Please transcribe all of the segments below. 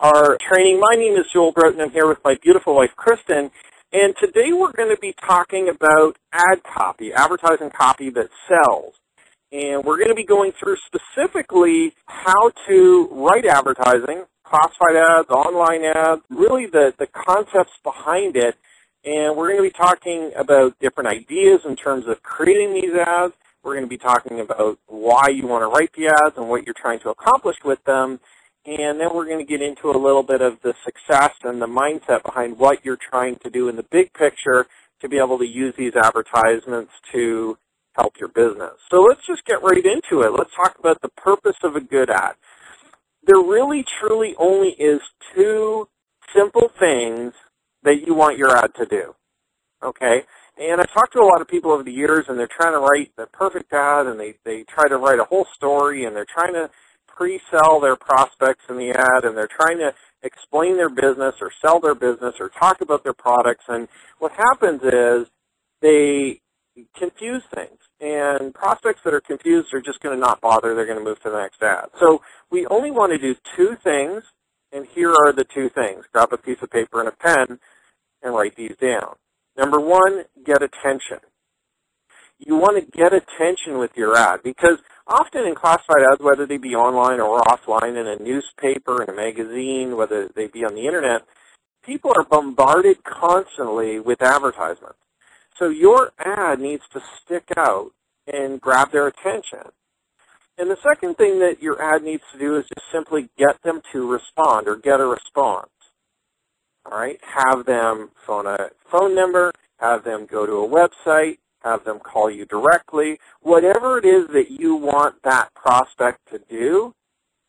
our training. My name is Joel Broughton. I'm here with my beautiful wife, Kristen, and today we're going to be talking about ad copy, advertising copy that sells. And we're going to be going through specifically how to write advertising, classified ads, online ads, really the concepts behind it. And we're going to be talking about different ideas in terms of creating these ads. We're going to be talking about why you want to write the ads and what you're trying to accomplish with them. And then we're going to get into a little bit of the success and the mindset behind what you're trying to do in the big picture to be able to use these advertisements to help your business. So let's just get right into it. Let's talk about the purpose of a good ad. There really, truly only is two simple things that you want your ad to do, okay? And I've talked to a lot of people over the years, and they're trying to write the perfect ad, and they try to write a whole story, and they're trying to pre-sell their prospects in the ad, and they're trying to explain their business or sell their business or talk about their products. And what happens is they confuse things, and prospects that are confused are just going to not bother. They're going to move to the next ad. So we only want to do two things, and here are the two things. Grab a piece of paper and a pen and write these down. Number one, get attention. You want to get attention with your ad because often in classified ads, whether they be online or offline, in a newspaper, in a magazine, whether they be on the internet, people are bombarded constantly with advertisements. So your ad needs to stick out and grab their attention. And the second thing that your ad needs to do is just simply get them to respond or get a response. All right? Have them phone a phone number, have them go to a website, have them call you directly. Whatever it is that you want that prospect to do,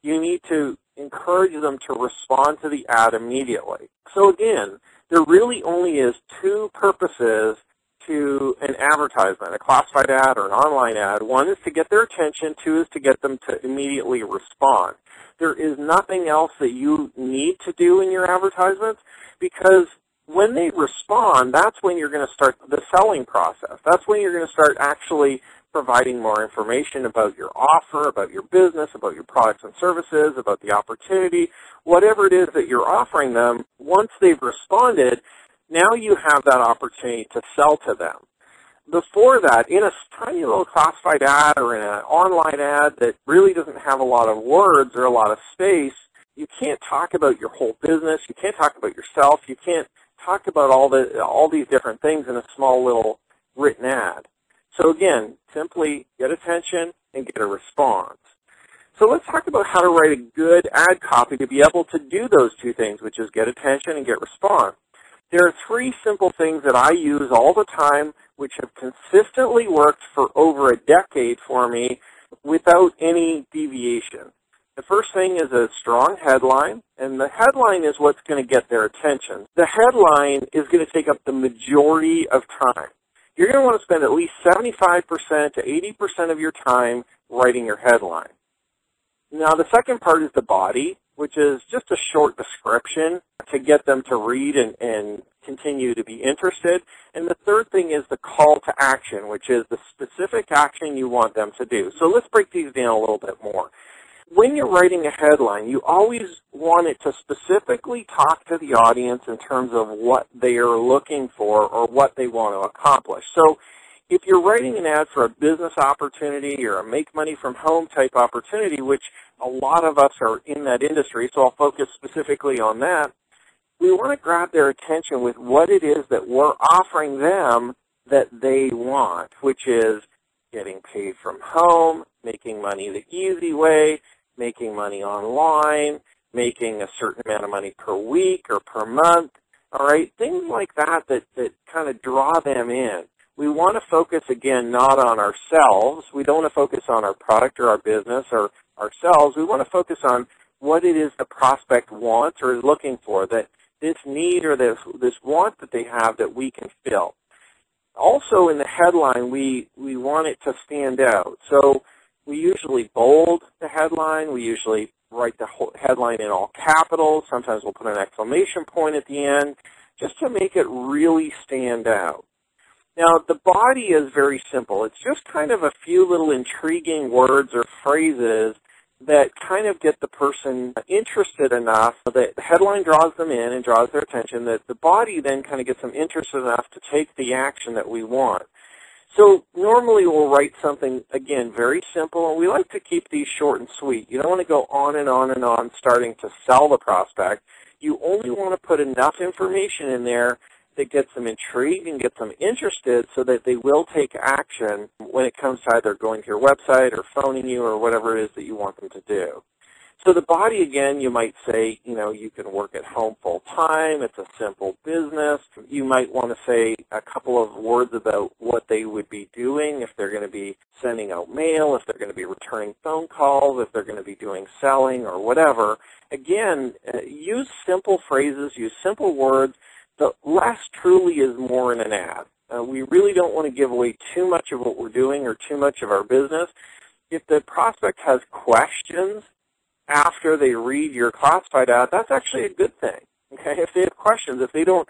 you need to encourage them to respond to the ad immediately. So again, there really only is two purposes to an advertisement, a classified ad or an online ad. One is to get their attention. Two is to get them to immediately respond. There is nothing else that you need to do in your advertisements because when they respond, that's when you're going to start the selling process. That's when you're going to start actually providing more information about your offer, about your business, about your products and services, about the opportunity, whatever it is that you're offering them. Once they've responded, now you have that opportunity to sell to them. Before that, in a tiny little classified ad or in an online ad that really doesn't have a lot of words or a lot of space, you can't talk about your whole business. You can't talk about yourself. You can't talk about all these different things in a small little written ad. So again, simply get attention and get a response. So let's talk about how to write a good ad copy to be able to do those two things, which is get attention and get response. There are three simple things that I use all the time, which have consistently worked for over a decade for me without any deviation. The first thing is a strong headline, and the headline is what's going to get their attention. The headline is going to take up the majority of time. You're going to want to spend at least 75% to 80% of your time writing your headline. Now, the second part is the body, which is just a short description to get them to read and continue to be interested. And the third thing is the call to action, which is the specific action you want them to do. So let's break these down a little bit more. When you're writing a headline, you always want it to specifically talk to the audience in terms of what they are looking for or what they want to accomplish. So if you're writing an ad for a business opportunity or a make money from home type opportunity, which a lot of us are in that industry, so I'll focus specifically on that, we want to grab their attention with what it is that we're offering them that they want, which is getting paid from home, making money the easy way, making money online, making a certain amount of money per week or per month, all right? Things like that kind of draw them in. We want to focus, again, not on ourselves. We don't want to focus on our product or our business or ourselves. We want to focus on what it is the prospect wants or is looking for, that this need or this want that they have that we can fill. Also, in the headline, we want it to stand out. So we usually bold the headline. We usually write the whole headline in all capitals. Sometimes we'll put an exclamation point at the end just to make it really stand out. Now, the body is very simple. It's just kind of a few little intriguing words or phrases that kind of get the person interested enough that the headline draws them in and draws their attention, that the body then kind of gets them interested enough to take the action that we want. So normally we'll write something, again, very simple, and we like to keep these short and sweet. You don't want to go on and on and on starting to sell the prospect. You only want to put enough information in there that gets them intrigued and gets them interested so that they will take action when it comes to either going to your website or phoning you or whatever it is that you want them to do. So the body, again, you might say, you can work at home full time. It's a simple business. You might want to say a couple of words about what they would be doing, if they're going to be sending out mail, if they're going to be returning phone calls, if they're going to be doing selling or whatever. Again, use simple phrases, use simple words. The less truly is more in an ad. We really don't want to give away too much of what we're doing or too much of our business. If the prospect has questions after they read your classified ad, that's actually a good thing. Okay? If they have questions, if they don't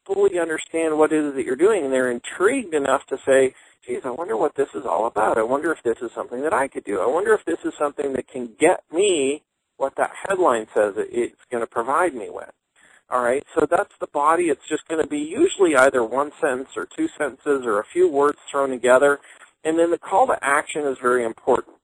fully understand what it is that you're doing and they're intrigued enough to say, geez, I wonder what this is all about. I wonder if this is something that I could do. I wonder if this is something that can get me what that headline says it's going to provide me with. All right, so that's the body. It's just going to be usually either one sentence or two sentences or a few words thrown together. And then the call to action is very important.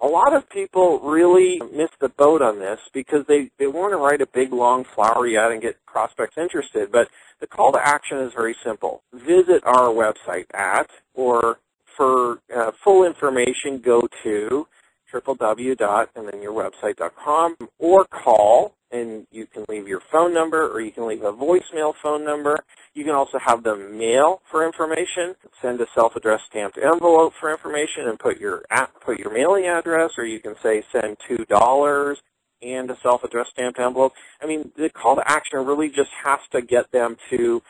A lot of people really miss the boat on this because they want to write a big, long, flowery ad and get prospects interested. But the call to action is very simple. Visit our website at, or for full information, go to www.and-then-your-website.com, or call, and you can leave your phone number or you can leave a voicemail phone number. You can also have them mail for information, send a self-addressed stamped envelope for information and put your mailing address, or you can say send $2 and a self-addressed stamped envelope. I mean, the call to action really just has to get them to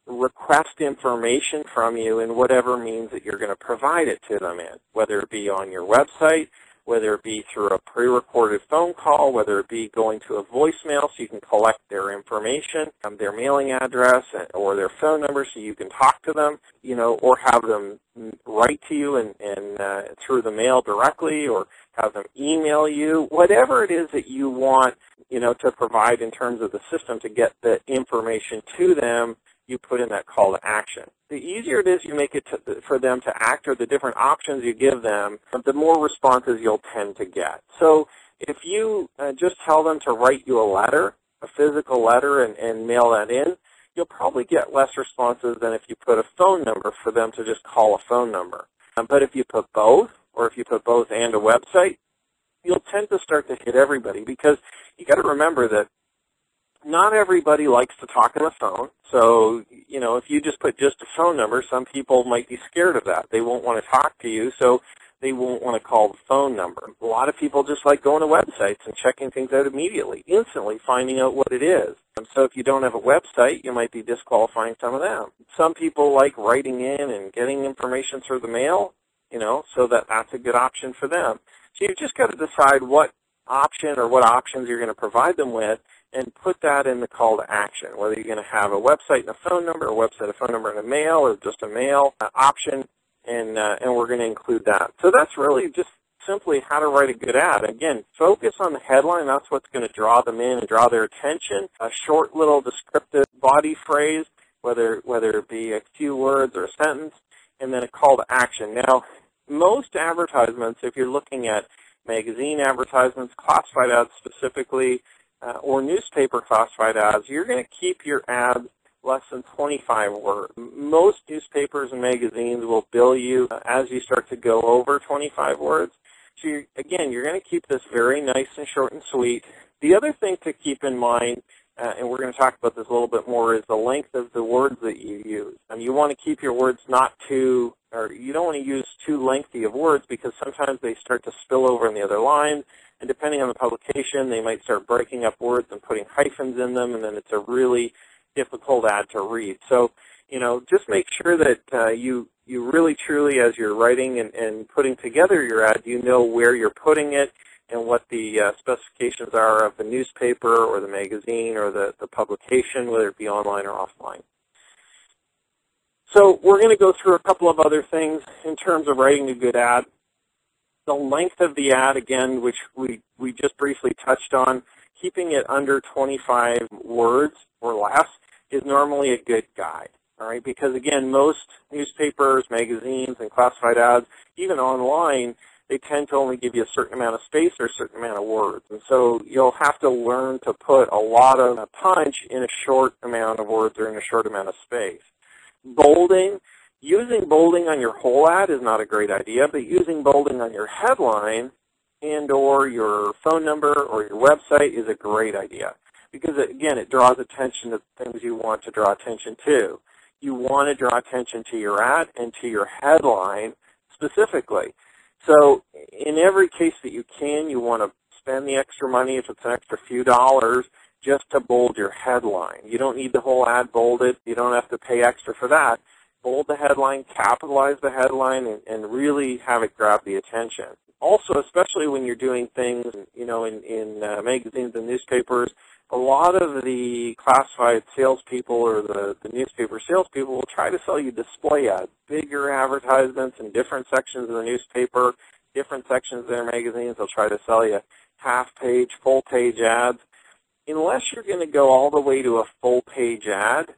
request information from you in whatever means that you're going to provide it to them in, whether it be on your website, whether it be through a pre-recorded phone call, whether it be going to a voicemail so you can collect their information, their mailing address or their phone number so you can talk to them, or have them write to you and through the mail directly, or have them email you, whatever it is that you want, to provide in terms of the system to get the information to them, you put in that call to action. The easier it is you make it for them to act, or the different options you give them, the more responses you'll tend to get. So if you just tell them to write you a letter, a physical letter, and mail that in, you'll probably get less responses than if you put a phone number for them to just call a phone number. But if you put both, or if you put both and a website, you'll tend to start to hit everybody, because you got to remember that not everybody likes to talk on the phone. So, if you just put just a phone number, some people might be scared of that. They won't want to talk to you, so they won't want to call the phone number. A lot of people just like going to websites and checking things out immediately, instantly finding out what it is. And so if you don't have a website, you might be disqualifying some of them. Some people like writing in and getting information through the mail, so that's a good option for them. So you've just got to decide what option or what options you're going to provide them with, and put that in the call to action, whether you're going to have a website and a phone number, a website, a phone number, and a mail, or just a mail option, and we're going to include that. So that's really just simply how to write a good ad. Again, focus on the headline. That's what's going to draw them in and draw their attention. A short little descriptive body phrase, whether it be a few words or a sentence, and then a call to action. Now, most advertisements, if you're looking at magazine advertisements, classified ads specifically, or newspaper classified ads, you're going to keep your ads less than 25 words. Most newspapers and magazines will bill you as you start to go over 25 words. So, you're going to keep this very nice and short and sweet. The other thing to keep in mind, and we're going to talk about this a little bit more, is the length of the words that you use. You want to keep your words you don't want to use too lengthy of words, because sometimes they start to spill over in the other line. And depending on the publication, they might start breaking up words and putting hyphens in them, and then it's a really difficult ad to read. So, just make sure that you really, truly, as you're writing and putting together your ad, you know where you're putting it and what the specifications are of the newspaper or the magazine or the publication, whether it be online or offline. So we're going to go through a couple of other things in terms of writing a good ad. The length of the ad, again, which we just briefly touched on, keeping it under 25 words or less is normally a good guide, all right? Because, again, most newspapers, magazines, and classified ads, even online, they tend to only give you a certain amount of space or a certain amount of words. And so you'll have to learn to put a lot of punch in a short amount of words or in a short amount of space. Bolding. Using bolding on your whole ad is not a great idea, but using bolding on your headline and or your phone number or your website is a great idea because, again, it draws attention to things you want to draw attention to. You want to draw attention to your ad and to your headline specifically. So in every case that you can, you want to spend the extra money, if it's an extra few dollars, just to bold your headline. You don't need the whole ad bolded. You don't have to pay extra for that. Bold the headline, capitalize the headline, and really have it grab the attention. Also, especially when you're doing things, in magazines and newspapers, a lot of the classified salespeople or the newspaper salespeople will try to sell you display ads, bigger advertisements in different sections of the newspaper, different sections of their magazines. They'll try to sell you half-page, full-page ads. Unless you're going to go all the way to a full-page ad,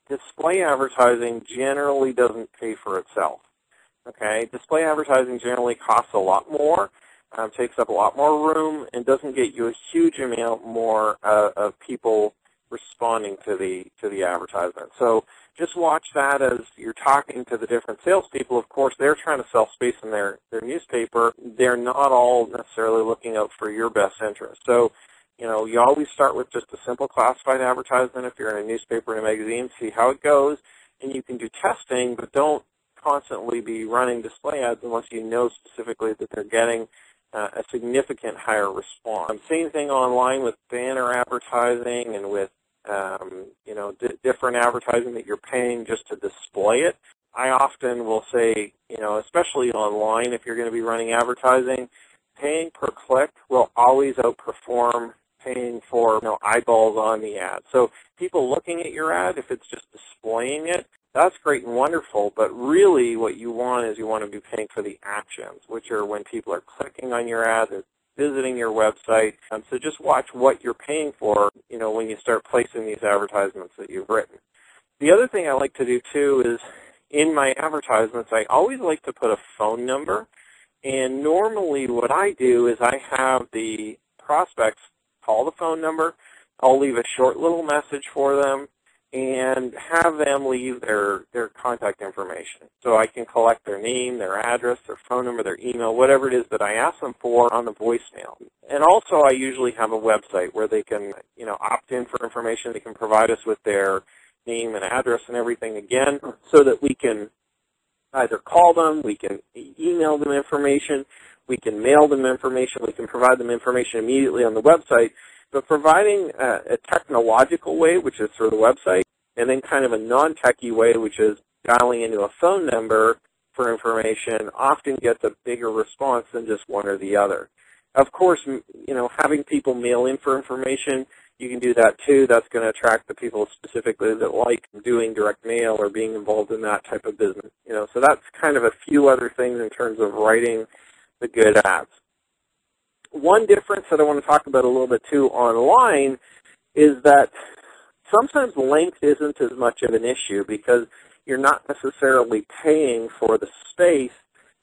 display advertising generally doesn't pay for itself, okay? Display advertising generally costs a lot more, takes up a lot more room, and doesn't get you a huge amount more of people responding to the advertisement. So just watch that as you're talking to the different salespeople. Of course, they're trying to sell space in their newspaper. They're not all necessarily looking out for your best interest. So you always start with just a simple classified advertisement if you're in a newspaper and a magazine, see how it goes, and you can do testing, but don't constantly be running display ads unless you know specifically that they're getting a significant higher response. Same thing online with banner advertising and with different advertising that you're paying just to display it. I often will say, especially online, if you're going to be running advertising, paying per click will always outperform paying for eyeballs on the ad. So people looking at your ad, if it's just displaying it, that's great and wonderful, but really what you want is you want to be paying for the actions, which are when people are clicking on your ad, they're visiting your website. So just watch what you're paying for, when you start placing these advertisements that you've written. The other thing I like to do, too, is in my advertisements, I always like to put a phone number. And normally what I do is I have the prospects call the phone number. I'll leave a short little message for them and have them leave their contact information. So I can collect their name, their address, their phone number, their email, whatever it is that I ask them for on the voicemail. And also I usually have a website where they can, opt in for information. They can provide us with their name and address and everything again so that we can either call them, we can email them information, we can mail them information, we can provide them information immediately on the website, but providing a technological way, which is through the website, and then kind of a non-techy way, which is dialing into a phone number for information, often gets a bigger response than just one or the other. Of course, having people mail in for information, you can do that too. That's going to attract the people specifically that like doing direct mail or being involved in that type of business. So that's kind of a few other things in terms of writing the good ads. One difference that I want to talk about a little bit too online is that sometimes length isn't as much of an issue because you're not necessarily paying for the space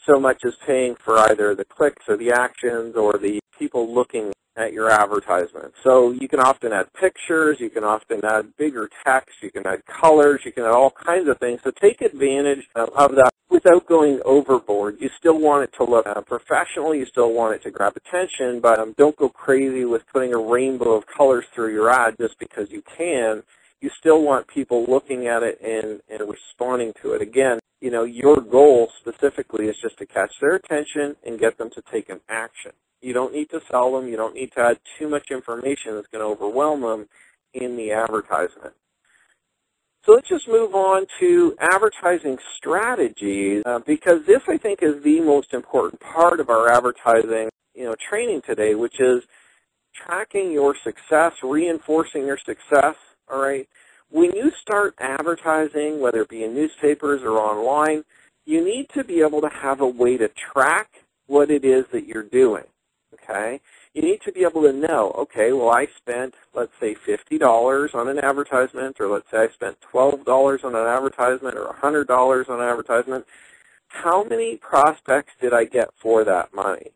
so much as paying for either the clicks or the actions or the people looking at your advertisement. So you can often add pictures, you can often add bigger text, you can add colors, you can add all kinds of things. So take advantage of that without going overboard. You still want it to look professional, you still want it to grab attention, but don't go crazy with putting a rainbow of colors through your ad just because you can. You still want people looking at it and responding to it. Again, your goal specifically is just to catch their attention and get them to take an action. You don't need to sell them. You don't need to add too much information that's going to overwhelm them in the advertisement. So let's just move on to advertising strategies because this, I think, is the most important part of our advertising training today, which is tracking your success, reinforcing your success, all right? When you start advertising, whether it be in newspapers or online, you need to be able to have a way to track what it is that you're doing, okay? You need to be able to know, okay, well, I spent, let's say, $50 on an advertisement, or let's say I spent $12 on an advertisement or $100 on an advertisement. How many prospects did I get for that money?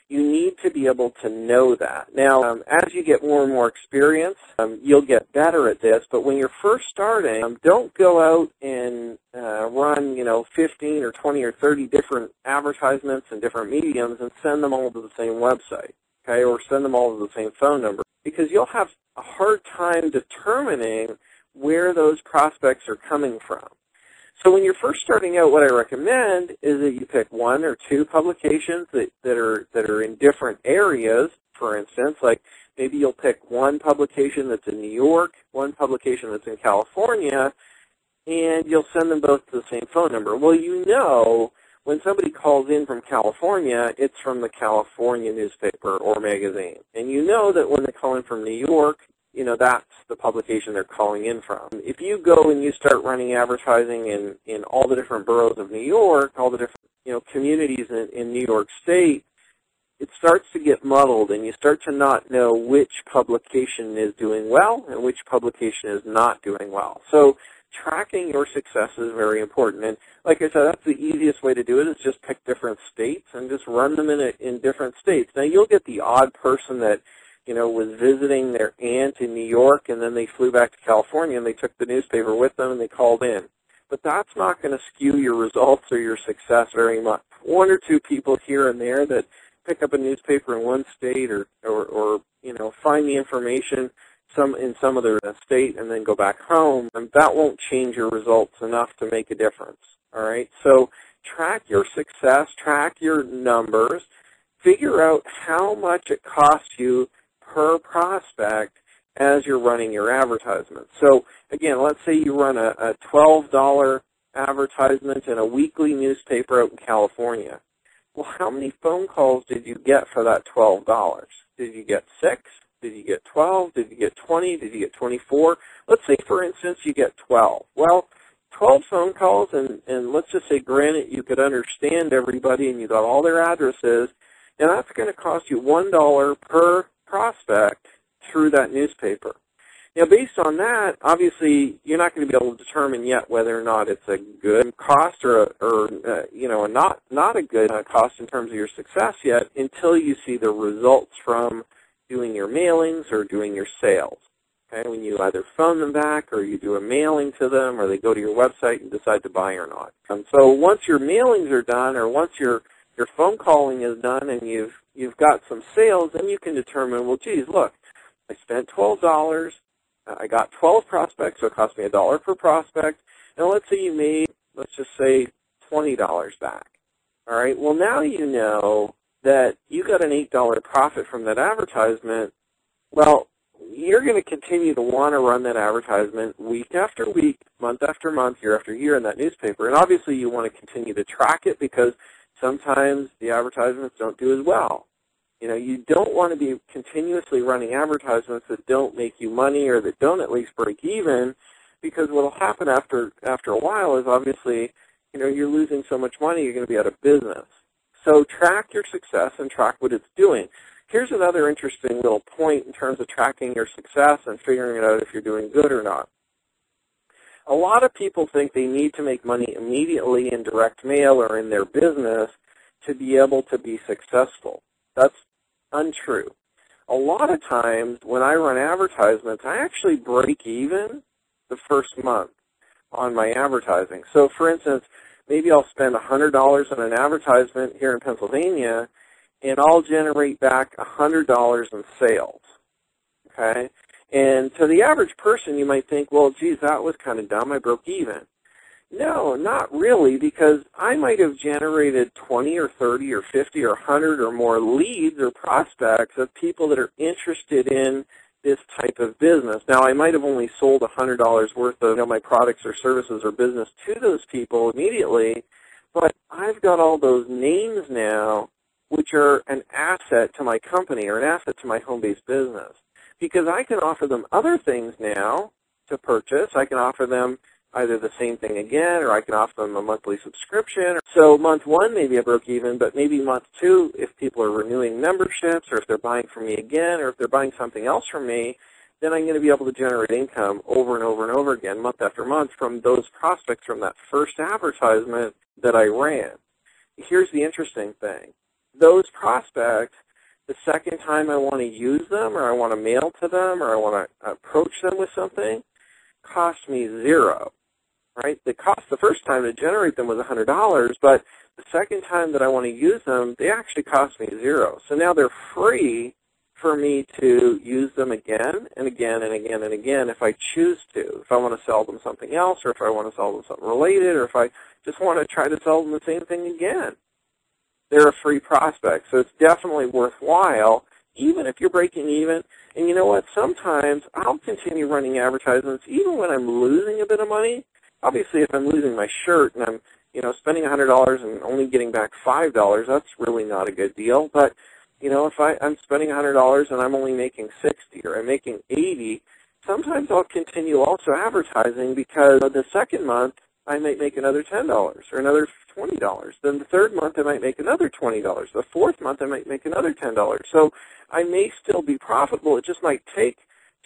You need to be able to know that. Now, as you get more and more experience, you'll get better at this, but when you're first starting, don't go out and run, 15 or 20 or 30 different advertisements and different mediums and send them all to the same website, okay, or send them all to the same phone number, because you'll have a hard time determining where those prospects are coming from. So when you're first starting out, what I recommend is that you pick one or two publications that are in different areas. For instance, like maybe you'll pick one publication that's in New York, one publication that's in California, and you'll send them both to the same phone number. Well, when somebody calls in from California, it's from the California newspaper or magazine. And you know that when they call in from New York, that's the publication they're calling in from. If you go and you start running advertising in all the different boroughs of New York, all the different communities in New York State, it starts to get muddled, and you start to not know which publication is doing well and which publication is not doing well. So tracking your success is very important. And like I said, that's the easiest way to do it, is just pick different states and just run them in different states. Now, you'll get the odd person that was visiting their aunt in New York, and then they flew back to California, and they took the newspaper with them, and they called in. But that's not going to skew your results or your success very much. One or two people here and there that pick up a newspaper in one state or find the information in some other state and then go back home, and that won't change your results enough to make a difference, all right? So track your success, track your numbers, figure out how much it costs you per prospect as you're running your advertisement. So again, let's say you run a $12 advertisement in a weekly newspaper out in California. Well, how many phone calls did you get for that $12? Did you get 6? Did you get 12? Did you get 20? Did you get 24? Let's say, for instance, you get 12. Well, 12 phone calls, and let's just say, granted, you could understand everybody and you got all their addresses, and that's going to cost you $1 per prospect through that newspaper. Now, based on that, obviously, you're not going to be able to determine yet whether or not it's a good cost or not a good cost in terms of your success yet, until you see the results from doing your mailings or doing your sales. Okay, when you either phone them back or you do a mailing to them, or they go to your website and decide to buy or not. And so once your mailings are done, or once your phone calling is done and you've got some sales, then you can determine, well, geez, look, I spent $12, I got 12 prospects, so it cost me $1 per prospect, and let's say you made, let's just say, $20 back. All right, well, now you know that you got an $8 profit from that advertisement. Well, you're going to continue to want to run that advertisement week after week, month after month, year after year in that newspaper, and obviously you want to continue to track it, because sometimes the advertisements don't do as well. You don't want to be continuously running advertisements that don't make you money or that don't at least break even, because what will happen after a while is, obviously, you're losing so much money, you're going to be out of business. So track your success and track what it's doing. Here's another interesting little point in terms of tracking your success and figuring out if you're doing good or not. A lot of people think they need to make money immediately in direct mail or in their business to be able to be successful. That's untrue. A lot of times when I run advertisements, I actually break even the first month on my advertising. So, for instance, maybe I'll spend $100 on an advertisement here in Pennsylvania, and I'll generate back $100 in sales, okay? And to the average person, you might think, well, geez, that was kind of dumb, I broke even. No, not really, because I might have generated 20 or 30 or 50 or 100 or more leads or prospects of people that are interested in this type of business. Now, I might have only sold $100 worth of my products or services or business to those people immediately, but I've got all those names now which are an asset to my company or an asset to my home-based business, because I can offer them other things now to purchase. I can offer them either the same thing again, or I can offer them a monthly subscription. So month one, maybe I broke even, but maybe month two, if people are renewing memberships, or if they're buying from me again, or if they're buying something else from me, then I'm going to be able to generate income over and over and over again, month after month, from those prospects from that first advertisement that I ran. Here's the interesting thing. Those prospects, the second time I want to use them, or I want to mail to them, or I want to approach them with something, cost me zero, right? The cost the first time to generate them was $100, but the second time that I want to use them, they actually cost me zero. So now they're free for me to use them again and again and again and again if I choose to. If I want to sell them something else, or if I want to sell them something related, or if I just want to try to sell them the same thing again. They're a free prospect, so it's definitely worthwhile, even if you're breaking even. And you know what? Sometimes I'll continue running advertisements even when I'm losing a bit of money. Obviously, if I'm losing my shirt and I'm, spending $100 and only getting back $5, that's really not a good deal. But if I'm spending $100 and I'm only making $60 or I'm making $80, sometimes I'll continue also advertising, because the second month I might make another $10 or another $20. Then the third month I might make another $20. The fourth month I might make another $10. So I may still be profitable. It just might take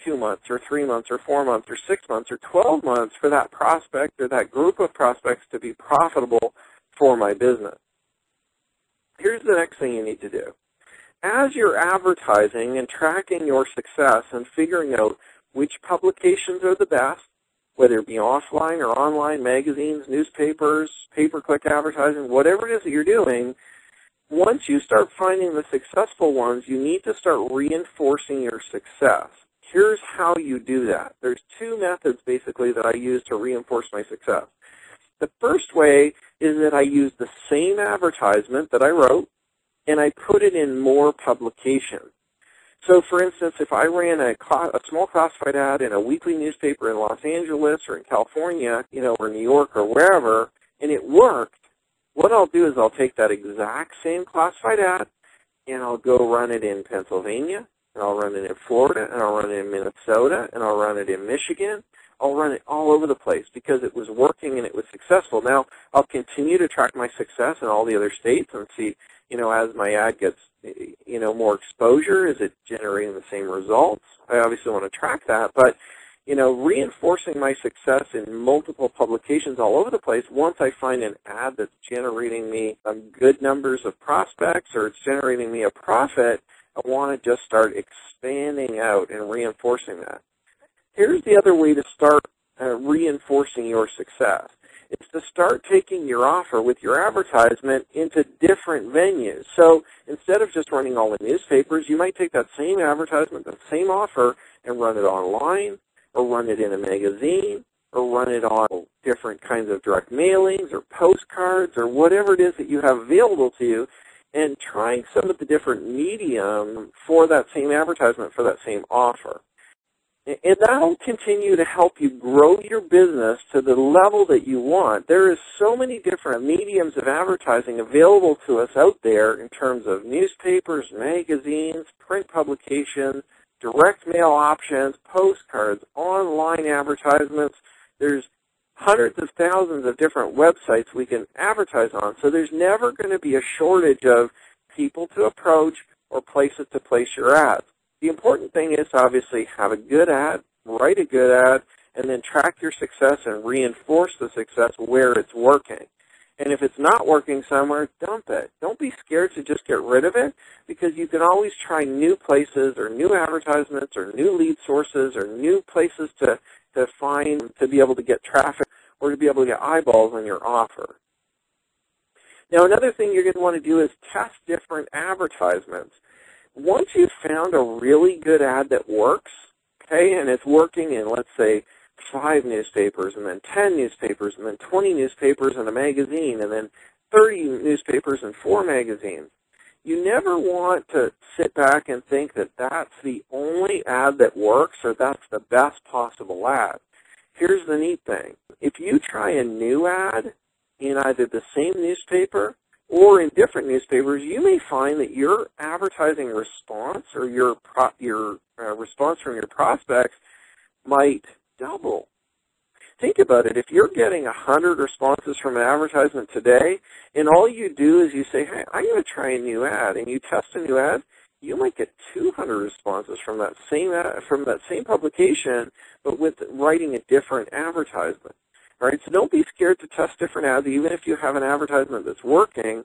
2 months or 3 months or 4 months or 6 months or 12 months for that prospect or that group of prospects to be profitable for my business. Here's the next thing you need to do. As you're advertising and tracking your success and figuring out which publications are the best, whether it be offline or online, magazines, newspapers, pay-per-click advertising, whatever it is that you're doing, once you start finding the successful ones, you need to start reinforcing your success. Here's how you do that. There's two methods, basically, that I use to reinforce my success. The first way is that I use the same advertisement that I wrote, and I put it in more publications. So, for instance, if I ran a small classified ad in a weekly newspaper in Los Angeles or in California, or New York or wherever, and it worked, what I'll do is I'll take that exact same classified ad, and I'll go run it in Pennsylvania, and I'll run it in Florida, and I'll run it in Minnesota, and I'll run it in Michigan. I'll run it all over the place because it was working and it was successful. Now, I'll continue to track my success in all the other states and see, as my ad gets, more exposure, is it generating the same results? I obviously want to track that, but, reinforcing my success in multiple publications all over the place, once I find an ad that's generating me good numbers of prospects or it's generating me a profit, I want to just start expanding out and reinforcing that. Here's the other way to start reinforcing your success. It's to start taking your offer with your advertisement into different venues. So instead of just running all the newspapers, you might take that same advertisement, that same offer, and run it online, or run it in a magazine, or run it on different kinds of direct mailings or postcards or whatever it is that you have available to you, and trying some of the different medium for that same advertisement, for that same offer. And that will continue to help you grow your business to the level that you want. There is so many different mediums of advertising available to us out there in terms of newspapers, magazines, print publications, direct mail options, postcards, online advertisements. There's hundreds of thousands of different websites we can advertise on. So there's never going to be a shortage of people to approach or places to place your ads. The important thing is to obviously have a good ad, write a good ad, and then track your success and reinforce the success where it's working. And if it's not working somewhere, dump it. Don't be scared to just get rid of it, because you can always try new places or new advertisements or new lead sources or new places to find to be able to get traffic or to be able to get eyeballs on your offer. Now, another thing you're going to want to do is test different advertisements. Once you've found a really good ad that works, okay, and it's working in, let's say, 5 newspapers, and then 10 newspapers, and then 20 newspapers and a magazine, and then 30 newspapers and 4 magazines, you never want to sit back and think that that's the only ad that works or that's the best possible ad. Here's the neat thing. If you try a new ad in either the same newspaper or in different newspapers, you may find that your advertising response or your response from your prospects might double. think about it. If you're getting 100 responses from an advertisement today, and all you do is you say, hey, I'm going to try a new ad, and you test a new ad, you might get 200 responses from that same ad, from that same publication, but with writing a different advertisement. All right, so don't be scared to test different ads, even if you have an advertisement that's working.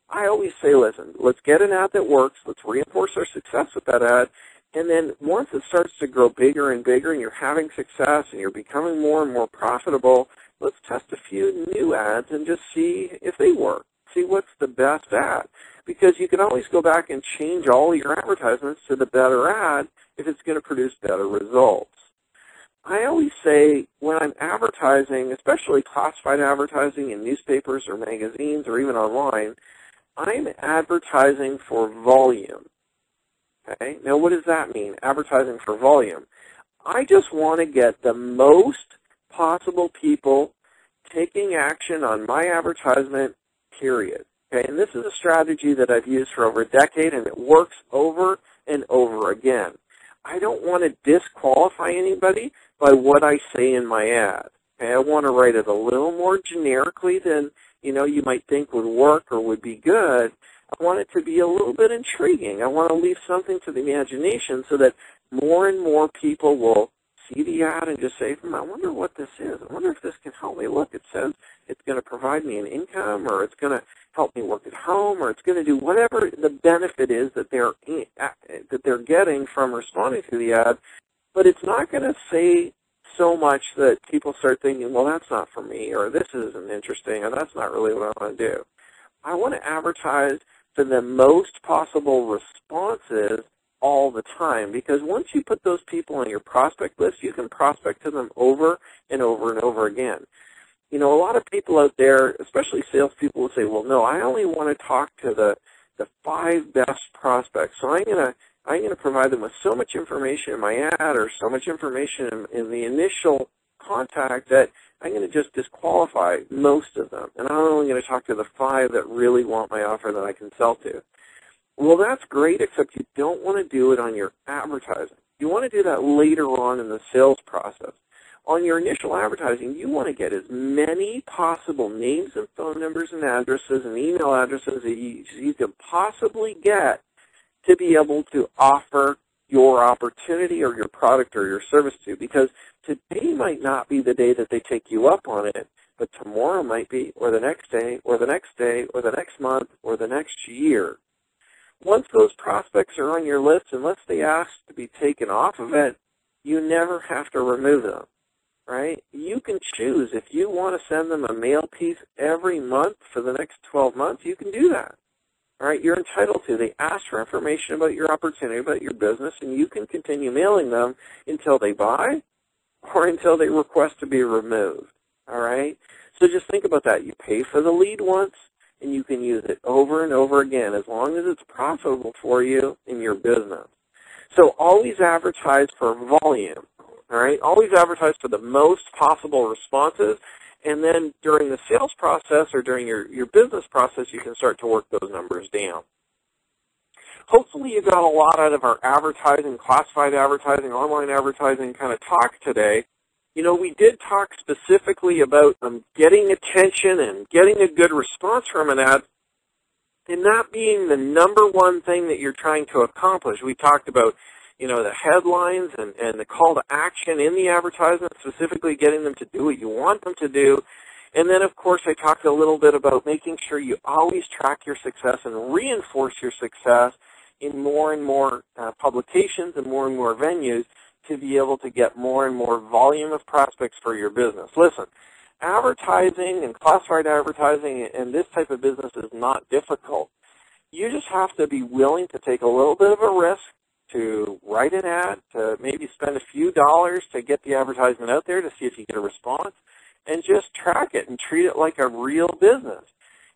I always say, listen, let's get an ad that works, let's reinforce our success with that ad, and then once it starts to grow bigger and bigger and you're having success and you're becoming more and more profitable, let's test a few new ads and just see if they work. See what's the best ad. Because you can always go back and change all your advertisements to the better ad if it's going to produce better results. I always say when I'm advertising, especially classified advertising in newspapers or magazines or even online, I'm advertising for volume. Okay? Now, what does that mean, advertising for volume? I just want to get the most possible people taking action on my advertisement, period. Okay? And this is a strategy that I've used for over a decade, and it works over and over again. I don't want to disqualify anybody by what I say in my ad. Okay? I want to write it a little more generically than you might think would work or would be good. I want it to be a little bit intriguing. I want to leave something to the imagination so that more and more people will see the ad and just say, I wonder what this is. I wonder if this can help me. Look, it says it's going to provide me an income, or it's going to help me work at home, or it's going to do whatever the benefit is that they're getting from responding to the ad. But it's not going to say so much that people start thinking, well, that's not for me, or this isn't interesting, or that's not really what I want to do. I want to advertise for the most possible responses all the time, because once you put those people on your prospect list, you can prospect to them over and over and over again. A lot of people out there, especially salespeople, will say, well, no, I only want to talk to the 5 best prospects, so I'm going to provide them with so much information in my ad or so much information in the initial contact that I'm going to just disqualify most of them. And I'm only going to talk to the 5 that really want my offer that I can sell to. Well, that's great, except you don't want to do it on your advertising. You want to do that later on in the sales process. On your initial advertising, you want to get as many possible names and phone numbers and addresses and email addresses that you can possibly get to be able to offer your opportunity or your product or your service to, because today might not be the day that they take you up on it, but tomorrow might be, or the next day, or the next day, or the next month, or the next year. Once those prospects are on your list, unless they ask to be taken off of it, you never have to remove them, right? You can choose. If you want to send them a mail piece every month for the next 12 months, you can do that. All right, you're entitled to. They ask for information about your opportunity, about your business, and you can continue mailing them until they buy or until they request to be removed. All right? So just think about that. You pay for the lead once, and you can use it over and over again as long as it's profitable for you in your business. So always advertise for volume. All right? Always advertise for the most possible responses. And then during the sales process or during your business process, you can start to work those numbers down. Hopefully you got a lot out of our advertising, classified advertising, online advertising kind of talk today. We did talk specifically about getting attention and getting a good response from an ad, and that being the number one thing that you're trying to accomplish. We talked about the headlines and the call to action in the advertisement, specifically getting them to do what you want them to do. And then, of course, I talked a little bit about making sure you always track your success and reinforce your success in more and more publications and more venues to be able to get more and more volume of prospects for your business. Listen, advertising and classified advertising and this type of business is not difficult. You just have to be willing to take a little bit of a risk, to write an ad, to maybe spend a few dollars to get the advertisement out there to see if you get a response, and just track it and treat it like a real business.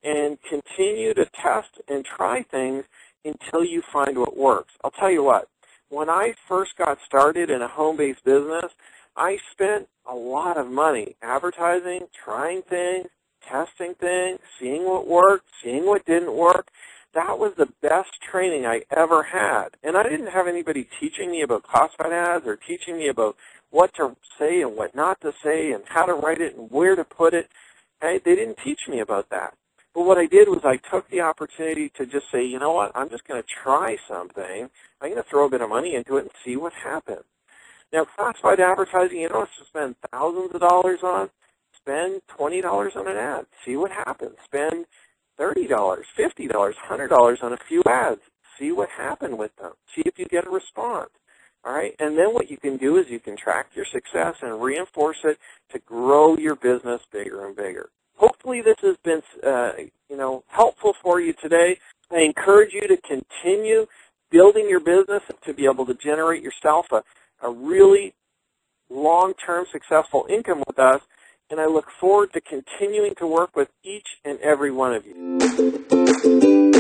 And continue to test and try things until you find what works. I'll tell you what, when I first got started in a home-based business, I spent a lot of money advertising, trying things, testing things, seeing what worked, seeing what didn't work. that was the best training I ever had. And I didn't have anybody teaching me about classified ads or teaching me about what to say and what not to say and how to write it and where to put it. Okay? They didn't teach me about that. But what I did was I took the opportunity to just say, you know what, I'm just going to try something. I'm going to throw a bit of money into it and see what happens. Now, classified advertising, you don't have to spend thousands of dollars on. Spend $20 on an ad. See what happens. Spend $30, $50, $100 on a few ads. See what happened with them. See if you get a response. All right? And then what you can do is you can track your success and reinforce it to grow your business bigger and bigger. Hopefully this has been helpful for you today. I encourage you to continue building your business to be able to generate yourself a really long-term successful income with us. And I look forward to continuing to work with each and every one of you.